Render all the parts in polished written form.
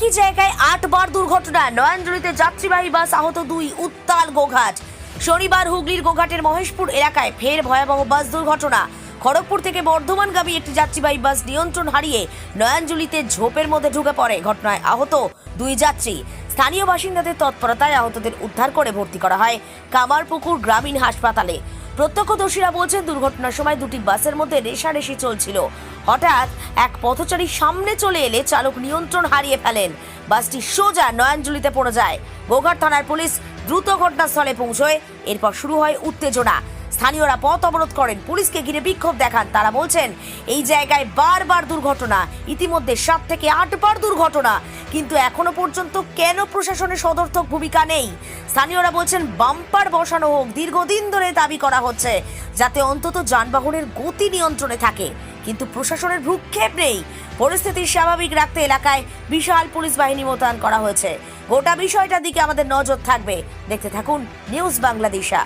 একই জায়গায় 8 বার দুর্ঘটনা। নয়াঞ্জলিতে যাত্রীবাহী বাস আহত 2, উত্তাল গোঘাট। শনিবার হুগলির গোঘাটের মহেশপুর এলাকায় ফের ভয়াবহ বাস দুর্ঘটনা। খড়গপুর থেকে বর্ধমানগামী একটি যাত্রীবাহী বাস নিয়ন্ত্রণ হারিয়ে নয়াঞ্জলিতে ঝোপের মধ্যে ঢুকে পড়ে। ঘটনায় আহত 2 যাত্রী। স্থানীয় বাসিন্দাদের তৎপরতায় আহতদের উদ্ধার করে ভর্তি করা হয় কামারপুকুর গ্রামীণ হাসপাতালে। প্রত্যক্ষদর্শীরা বলছেন, দুর্ঘটনার সময় দুটি বাসের মধ্যে রেষারেষি চলছিল। হঠাৎ এক পথচারী সামনে চলে এলে চালক নিয়ন্ত্রণ হারিয়ে ফেলেন। বাসটি সোজা নয়াঞ্জলিতে পড়ে যায়। গোঘাট থানার পুলিশ দ্রুত ঘটনাস্থলে পৌঁছয়। এরপর শুরু হয় উত্তেজনা। স্থানীয়রা পথ অবরোধ করেন, পুলিশকে ঘিরে বিক্ষোভ দেখান। তারা বলছেন, এই জায়গায় বারবার দুর্ঘটনা, ইতিমধ্যে 7 থেকে 8 বার দুর্ঘটনা, কিন্তু এখনো পর্যন্ত কেন প্রশাসনের সদর্থক ভূমিকা নেই? স্থানীয়রা বলছেন, বাম্পার বসানো হোক। দীর্ঘদিন ধরে দাবি করা হচ্ছে যাতে অন্তত যানবাহনের গতি নিয়ন্ত্রণে থাকে, কিন্তু প্রশাসনের ভ্রুক্ষেপ নেই। পরিস্থিতি স্বাভাবিক রাখতে এলাকায় বিশাল পুলিশ বাহিনী মোতায়েন করা হয়েছে। গোটা বিষয়টার দিকে আমাদের নজর থাকবে। দেখতে থাকুন নিউজ বাংলাদেশা।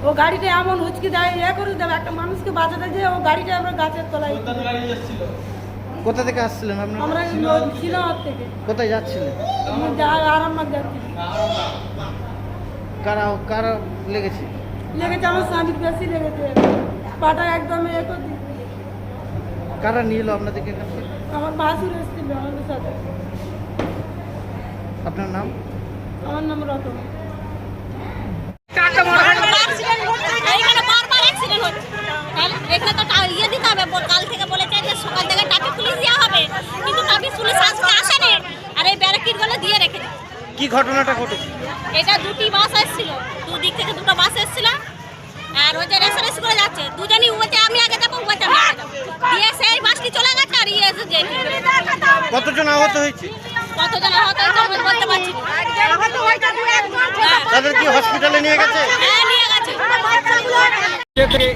ও গাড়িটা এমন হুচকি দেয় করে দেবে একটা মানুষকে বাঁচাতে যে ও গাড়িটা আমরা গাছের তলায়। কোথা থেকে আসছিলেন আপনারা? আমরা শিলাহাট থেকে। কোথায় যাচ্ছিলেন? আরামবাগ যাচ্ছি। কারা লেগেছে? আমার স্বামীর বেশি লেগেছে, পাটা একদম কারা নিয়ে এলো আপনাদেরকে এখান থেকে? আমার ভাসুর এসেছিল আমাদের সাথে। আপনার নাম? আমার নাম রতন। কাল থেকে বলেছে যে সকাল থেকে ট্রাফিক পুলিশ দেওয়া হবে, কিন্তু ট্রাফিক পুলিশ আজকে আসেনি। আর এই ব্যারিকেড গুলো দিয়ে রেখে কি ঘটনাটা ঘটেছে? এটা দুটি বাস এসেছিল, দুদিক থেকে দুটো বাস এসেছিল। আর ওই যে রেসারেস করে যাচ্ছে, দুজনই বলছে আমি আগে যাবো, বলছে আমি আগে যাবো। দিয়ে সেই বাসটি চলে গেছে আর ইয়ে এসে যে কতজন আহত হয়েছে? কতজন আহত হয়েছে আমি বলতে পারছি না। তাদের কি হসপিটালে নিয়ে গেছে? হ্যাঁ, নিয়ে গেছে।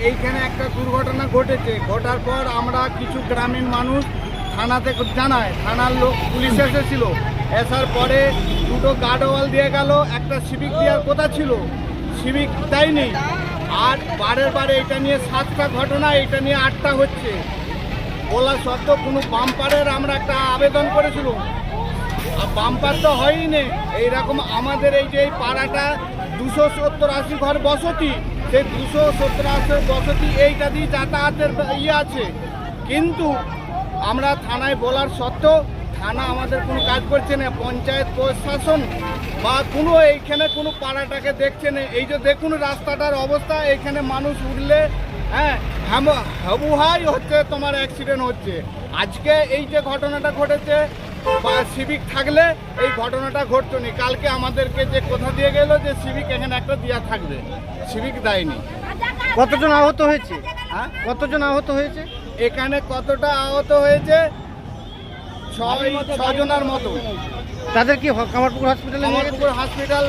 এইখানে একটা দুর্ঘটনা ঘটেছে। ঘটার পর আমরা কিছু গ্রামীণ মানুষ থানাতে জানায়, থানার লোক পুলিশ এসেছিল। আসার পরে দুটো গার্ডওয়াল দিয়ে গেল, একটা সিভিক দেওয়ার কথা ছিল, সিভিক দেয়নি। আর বারে এটা নিয়ে 7টা ঘটনা, এটা নিয়ে 8টা হচ্ছে। বলা সত্ত্বেও কোনো বাম্পারের আমরা একটা আবেদন করেছিলাম, আর বাম্পার তো হয়নি। এইরকম আমাদের এই যে এই পাড়াটা 270-80 ঘর বসতি, সেই 270-80 বসতি এইটা দিয়ে যাতায়াতের ইয়ে আছে। কিন্তু আমরা থানায় বলার সত্ত্বেও থানা আমাদের কোনো কাজ করছে না। পঞ্চায়েত প্রশাসন বা কোনো এইখানে কোনো পাড়াটাকে দেখছে না। এই যে দেখুন রাস্তাটার অবস্থা, এইখানে মানুষ উঠলে হাবুহাই হচ্ছে, তোমার অ্যাক্সিডেন্ট হচ্ছে। আজকে এই যে ঘটনাটা ঘটেছে, বা সিভিক থাকলে এই ঘটনাটা ঘটতো না। কালকে আমাদেরকে যে কথা দিয়ে গেল যে সিভিক এখানে একটা দেওয়া থাকবে, সিভিক দেয়নি। কতজন আহত হয়েছে? হ্যাঁ, কতজন আহত হয়েছে? এখানে কতটা আহত হয়েছে? 6 জনের মতো। তাদের কি কামারপুকুর হসপিটালে নিয়ে গেছে? কামারপুকুর হসপিটাল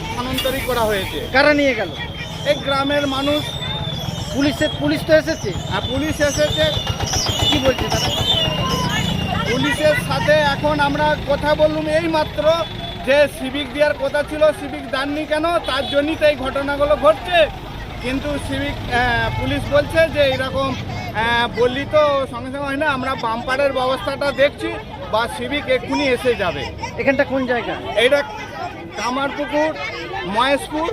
স্থানান্তরিত করা হয়েছে। কারা নিয়ে গেল? এই গ্রামের মানুষ। পুলিশ তো এসেছে? আর পুলিশ এসেছে। কি বলছে তারা? পুলিশের সাথে এখন আমরা কথা বললাম এই মাত্র, যে সিভিক দেওয়ার কথা ছিল, সিভিক দেননি কেন, তার জন্যই তো এই ঘটনাগুলো ঘটছে। কিন্তু সিভিক পুলিশ বলছে যে এইরকম বললি তো সঙ্গে সঙ্গে হয় না, আমরা বাম্পারের ব্যবস্থাটা দেখছি, বা সিভিক এক্ষুনি এসে যাবে। এখানটা কোন জায়গা? এইটা কামারপুকুর, মহেশপুর।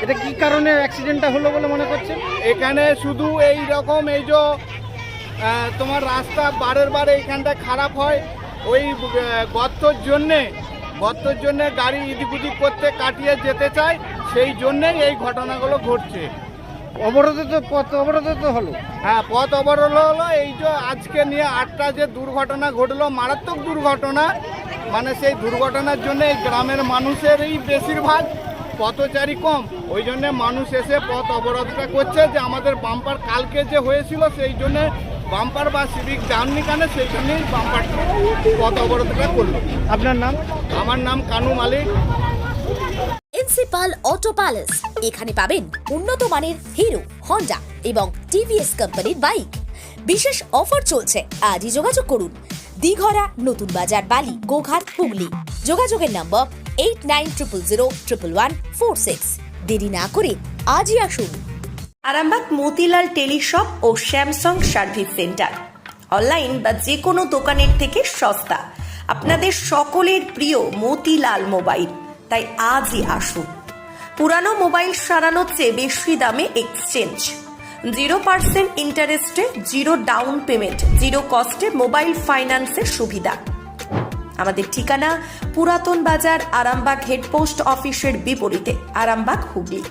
এটা কি কারণে অ্যাক্সিডেন্টটা হলো বলে মনে করছেন? এখানে শুধু এই রকম এই যে তোমার রাস্তা বারে এইখানটা খারাপ হয়, ওই গর্তর জন্যে গাড়ি ইদিক উদিক করতে কাটিয়ে যেতে চায়, সেই জন্যেই এই ঘটনাগুলো ঘটছে। পথ অবরোধ তো হলো। হ্যাঁ, পথ অবরোধ হলো। এই যে আজকে নিয়ে 8টা যে দুর্ঘটনা ঘটলো, মারাত্মক দুর্ঘটনা, মানে সেই দুর্ঘটনার জন্য এই গ্রামের মানুষেরই বেশিরভাগ, পথচারী কম। ওই জন্যে মানুষ এসে পথ অবরোধটা করছে যে আমাদের বাম্পার কালকে যে হয়েছিল, সেই জন্যে বাম্পার বা সিভিক যাননি কেন, সেই জন্যই বাম্পার পথ অবরোধটা করলো। আপনার নাম? আমার নাম কানু মালিক। প্রিন্সিপাল অটো প্যালেস, এখানে পাবেন উন্নত মানের হিরো, হন্ডা এবং টিভিএস কোম্পানির বাইক। বিশেষ অফার চলছে, আজই যোগাযোগ করুন। দিঘরা, নতুন বাজার, বালি, গোঘাট, হুগলি। যোগাযোগের নম্বর 8900011146। দেরি না করে আজই আসুন আরামবাগ মতিলাল টেলিশপ ও স্যামসাং সার্ভিস সেন্টার। অনলাইন বা যে কোনো দোকানের থেকে সস্তা, আপনাদের সকলের প্রিয় মতিলাল মোবাইল। তাই আজই আসুন। পুরানো মোবাইল সারানোর চেয়ে বেশি দামে এক্সচেঞ্জ, 0% ইন্টারেস্টে, 0 ডাউন পেমেন্ট, 0 কস্টে মোবাইল ফাইন্যান্সের সুবিধা। আমাদের ঠিকানা পুরাতন বাজার, আরামবাগ হেডপোস্ট অফিসের বিপরীতে, আরামবাগ হুগলি।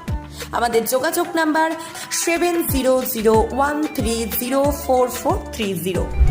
আমাদের যোগাযোগ নাম্বার 7001304430।